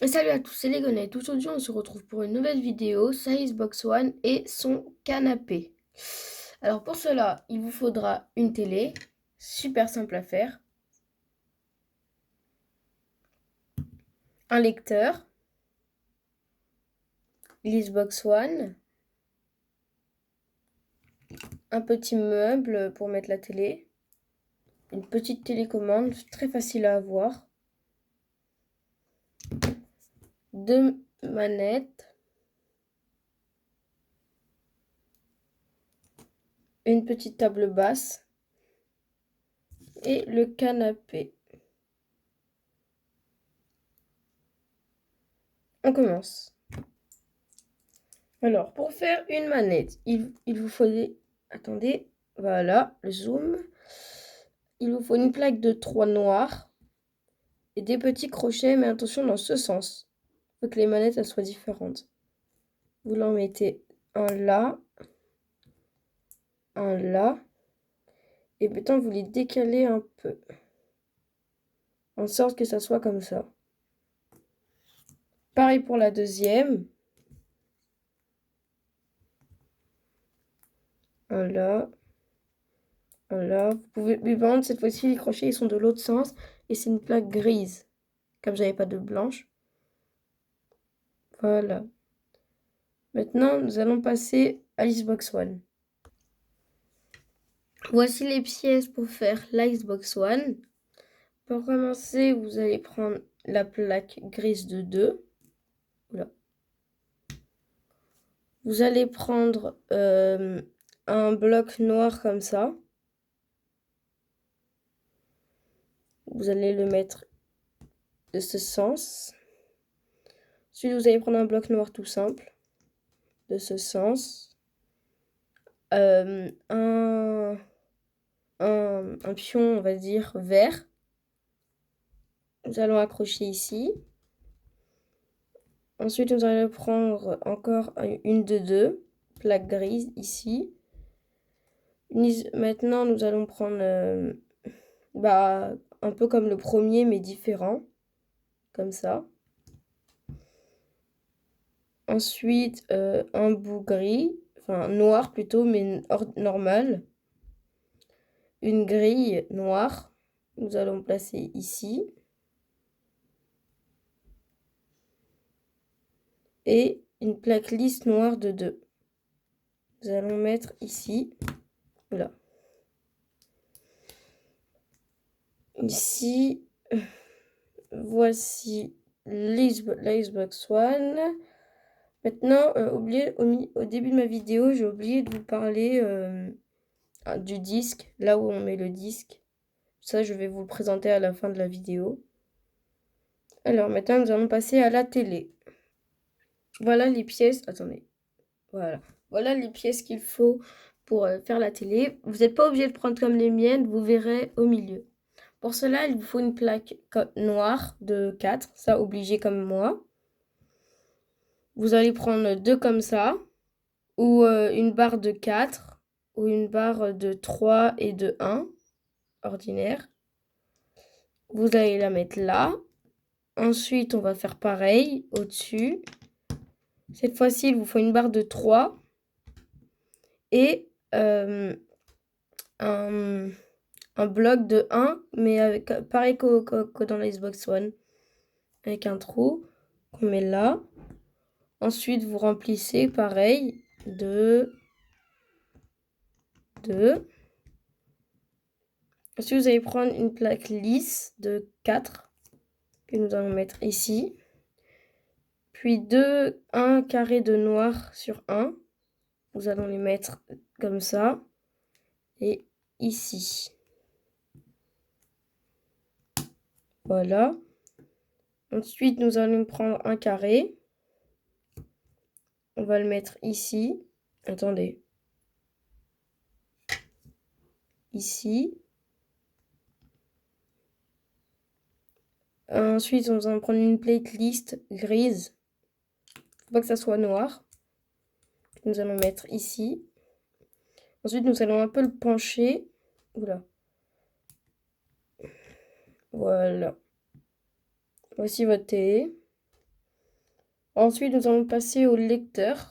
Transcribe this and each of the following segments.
Et salut à tous, c'est les Gonettes. Aujourd'hui, on se retrouve pour une nouvelle vidéo, ça Xbox One et son canapé. Alors pour cela, il vous faudra une télé, super simple à faire, un lecteur, l'Xbox One, un petit meuble pour mettre la télé, une petite télécommande très facile à avoir, deux manettes, une petite table basse et le canapé. On commence. Alors, pour faire une manette, il vous faut... Attendez, voilà, le zoom. Il vous faut une plaque de 3 noirs et des petits crochets, mais attention dans ce sens. Il faut que les manettes elles soient différentes. Vous en mettez un là, un là, et maintenant vous les décalez un peu, en sorte que ça soit comme ça. Pareil pour la deuxième. Un là, un là. Vous pouvez, mais par contre, cette fois-ci, les crochets ils sont de l'autre sens, et c'est une plaque grise, comme j'avais pas de blanche. Voilà. Maintenant, nous allons passer à l'Xbox One. Voici les pièces pour faire l'Xbox One. Pour commencer, vous allez prendre la plaque grise de 2. Voilà. Vous allez prendre un bloc noir comme ça. Vous allez le mettre de ce sens. Ensuite, vous allez prendre un bloc noir tout simple de ce sens. Un pion, on va dire, vert. Nous allons accrocher ici. Ensuite, nous allons prendre encore une de 2, plaque grise ici. Maintenant, nous allons prendre un peu comme le premier, mais différent, comme ça. Ensuite, un bout gris, enfin noir plutôt, mais normal. Une grille noire, nous allons placer ici. Et une plaque lisse noire de 2. Nous allons mettre ici. Voilà. Ici, voici la Xbox One. Maintenant, au début de ma vidéo, j'ai oublié de vous parler du disque, là où on met le disque. Ça, je vais vous le présenter à la fin de la vidéo. Alors, maintenant, nous allons passer à la télé. Voilà les pièces. Attendez. Voilà. Voilà les pièces qu'il faut pour faire la télé. Vous n'êtes pas obligé de prendre comme les miennes, vous verrez au milieu. Pour cela, il vous faut une plaque noire de 4, ça obligé comme moi. Vous allez prendre 2 comme ça, ou une barre de 4, ou une barre de 3 et de 1, ordinaire. Vous allez la mettre là. Ensuite, on va faire pareil au-dessus. Cette fois-ci, il vous faut une barre de 3 et un bloc de 1, mais avec, pareil que dans la Xbox One, avec un trou qu'on met là. Ensuite, vous remplissez pareil de 2. Ensuite, vous allez prendre une plaque lisse de 4 que nous allons mettre ici. Puis un carré de noir sur 1. Nous allons les mettre comme ça. Et ici. Voilà. Ensuite, nous allons prendre un carré. On va le mettre ici. Attendez. Ici. Ensuite, on va prendre une plate liste grise. Faut pas que ça soit noir. Nous allons mettre ici. Ensuite, nous allons un peu le pencher. Oula. Voilà. Voici votre télé. Ensuite, nous allons passer au lecteur.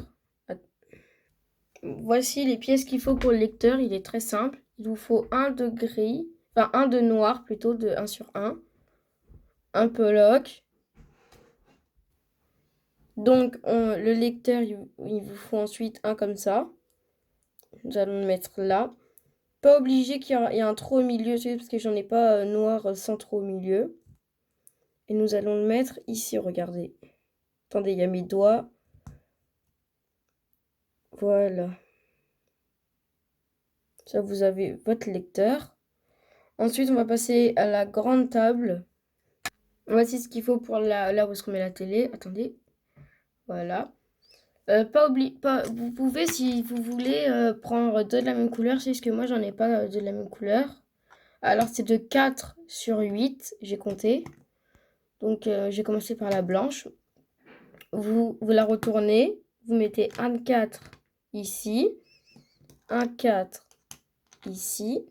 Voici les pièces qu'il faut pour le lecteur. Il est très simple. Il vous faut un de gris, enfin un de noir plutôt, de 1 sur 1. Un Pollock. Donc, le lecteur, il vous faut ensuite un comme ça. Nous allons le mettre là. Pas obligé qu'il y ait un trou au milieu, parce que j'en ai pas noir sans trou au milieu. Et nous allons le mettre ici, regardez. Attendez, il y a mes doigts. Voilà. Ça, vous avez votre lecteur. Ensuite, on va passer à la grande table. Voici ce qu'il faut pour là où est-ce qu'on met la télé. Attendez. Voilà. Vous pouvez, si vous voulez, prendre deux de la même couleur. C'est juste que moi, j'en ai pas de la même couleur. Alors, c'est de 4 sur 8, j'ai compté. Donc, j'ai commencé par la blanche. Vous la retournez. Vous mettez un 4 ici. Un 4 ici.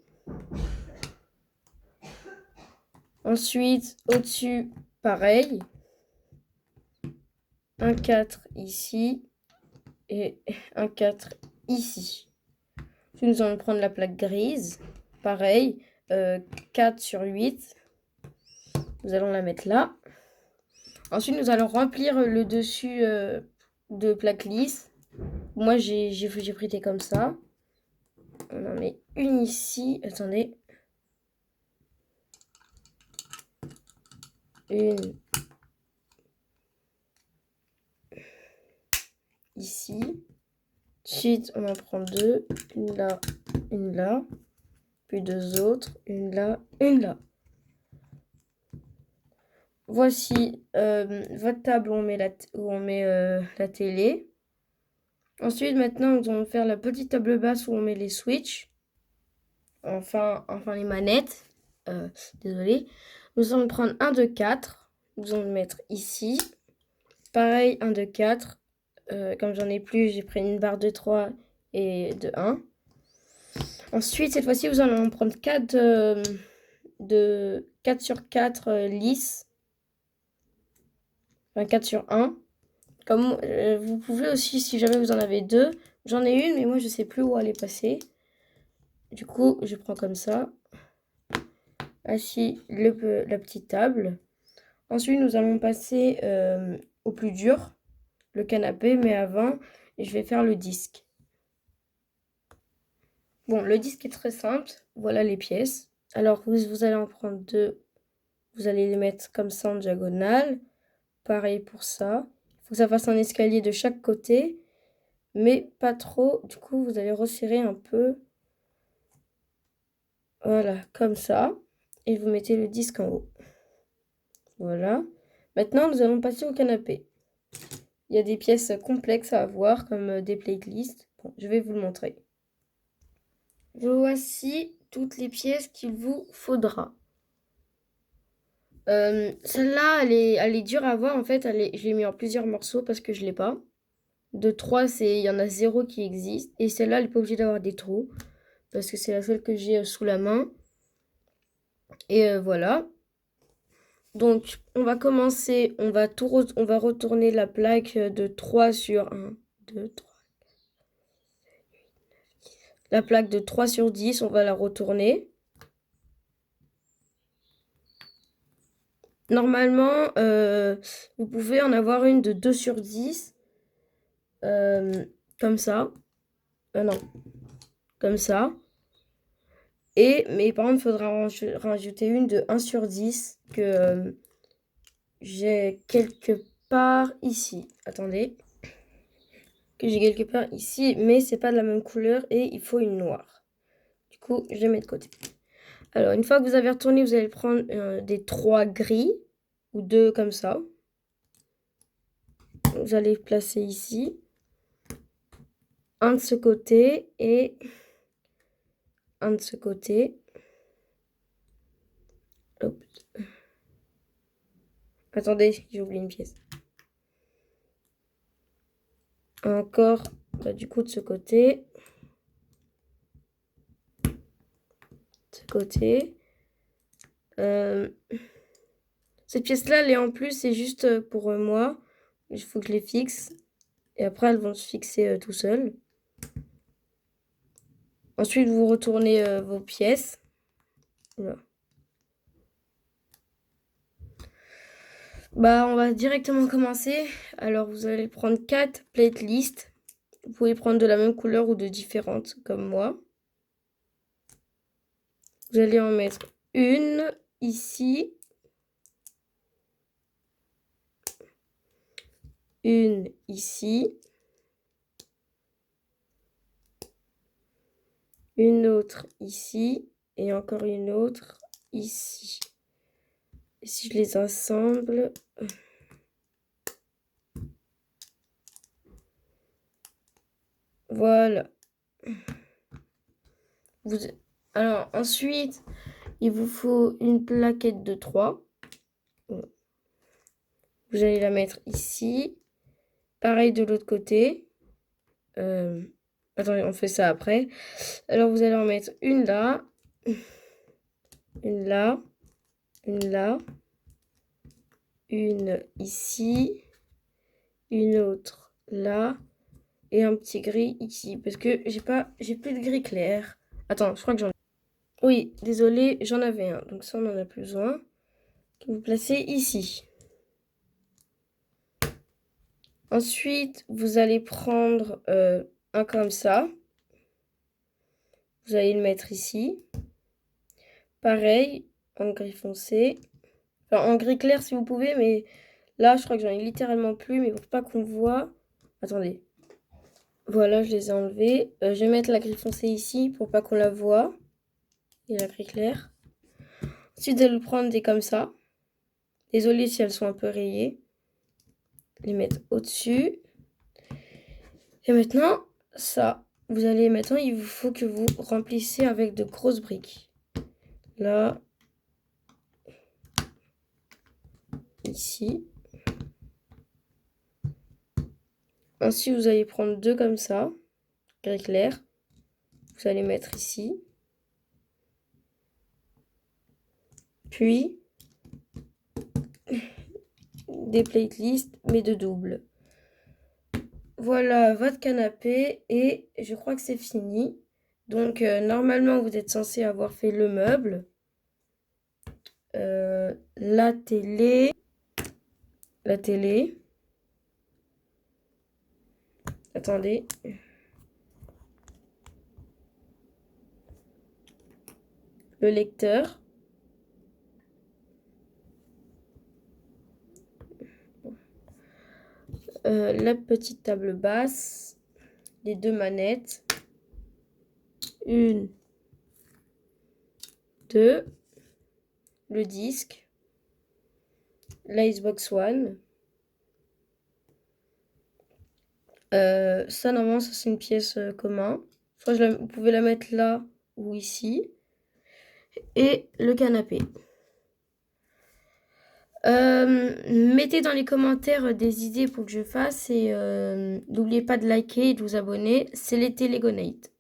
Ensuite, au-dessus, pareil. Un 4 ici. Et un 4 ici. Puis nous allons prendre la plaque grise. Pareil, 4 sur 8. Nous allons la mettre là. Ensuite, nous allons remplir le dessus de plaque lisse. Moi, j'ai pris comme ça. On en met une ici. Attendez. Une ici. Ensuite, on en prend deux. Une là, une là. Puis deux autres. Une là, une là. Voici votre table où on met la télé. Ensuite, maintenant, nous allons faire la petite table basse où on met les switches. Enfin les manettes. Désolé. Nous allons prendre un de 4. Nous allons le mettre ici. Pareil, un de 4. Comme j'en ai plus, j'ai pris une barre de 3 et de 1. Ensuite, cette fois-ci, nous allons en prendre 4 de 4 sur 4 lisses. Enfin, 4 sur 1. Comme vous pouvez aussi, si jamais vous en avez deux. J'en ai une, mais moi, je sais plus où elle est passée. Du coup, je prends comme ça. Ainsi, la petite table. Ensuite, nous allons passer au plus dur, le canapé. Mais avant, je vais faire le disque. Bon, le disque est très simple. Voilà les pièces. Alors, vous allez en prendre deux. Vous allez les mettre comme ça en diagonale. Pareil pour ça. Il faut que ça fasse un escalier de chaque côté. Mais pas trop. Du coup, vous allez resserrer un peu. Voilà, comme ça. Et vous mettez le disque en haut. Voilà. Maintenant, nous allons passer au canapé. Il y a des pièces complexes à avoir, comme des playlists. Bon, je vais vous le montrer. Voici toutes les pièces qu'il vous faudra. Celle-là, elle est dure à voir. En fait, je l'ai mis en plusieurs morceaux parce que je ne l'ai pas. De 3, il y en a 0 qui existe. Et celle-là, elle n'est pas obligée d'avoir des trous. Parce que c'est la seule que j'ai sous la main. Et voilà. Donc, on va commencer. On va retourner la plaque de 3 sur 1, 2, 3. La plaque de 3 sur 10, on va la retourner. Normalement, vous pouvez en avoir une de 2 sur 10. Comme ça. Non. Comme ça. Mais par contre, il faudra rajouter une de 1 sur 10 que j'ai quelque part ici. Attendez. Que j'ai quelque part ici, mais c'est pas de la même couleur et il faut une noire. Du coup, je mets de côté. Alors, une fois que vous avez retourné, vous allez prendre des 3 gris ou 2 comme ça. Vous allez placer ici. Un de ce côté et un de ce côté. Hop. Attendez, j'ai oublié une pièce. Encore, du coup, de ce côté. De ce côté. Cette pièce-là, elle est en plus, c'est juste pour moi. Il faut que je les fixe. Et après, elles vont se fixer tout seules. Ensuite, vous retournez vos pièces. Voilà. Bah, on va directement commencer. Alors, vous allez prendre 4 playlists. Vous pouvez prendre de la même couleur ou de différentes, comme moi. Vous allez en mettre une ici. Une ici. Une autre ici. Et encore une autre ici. Et si je les assemble... Voilà. Alors, ensuite, il vous faut une plaquette de 3. Vous allez la mettre ici. Pareil de l'autre côté. Attendez, on fait ça après. Alors, vous allez en mettre une là. Une là. Une là. Une ici. Une autre là. Et un petit gris ici. Parce que j'ai plus de gris clair. Attends, je crois que j'en ai. Oui, désolé, j'en avais un. Donc ça, on en a plus besoin. Vous placez ici. Ensuite, vous allez prendre un comme ça. Vous allez le mettre ici. Pareil, en gris foncé. Enfin, en gris clair si vous pouvez, mais là, je crois que j'en ai littéralement plus. Mais pour pas qu'on voit... Attendez. Voilà, je les ai enlevés. Je vais mettre la gris foncé ici pour pas qu'on la voit. Et la gris clair. Ensuite, vous allez prendre des comme ça. Désolée si elles sont un peu rayées. Les mettre au-dessus. Et maintenant, ça, maintenant, il vous faut que vous remplissez avec de grosses briques. Là, ici. Ensuite, vous allez prendre 2 comme ça, gris clair. Vous allez mettre ici. Puis, des playlists, mais de double. Voilà votre canapé et je crois que c'est fini. Donc, normalement, vous êtes censé avoir fait le meuble. La télé. Attendez. Le lecteur. La petite table basse. Les 2 manettes. 1, 2. Le disque. La Xbox One. Ça, normalement, ça c'est une pièce commun. Soit vous pouvez la mettre là ou ici. Et le canapé. Mettez dans les commentaires des idées pour que je fasse. Et n'oubliez pas de liker et de vous abonner. C'est les Télégonates.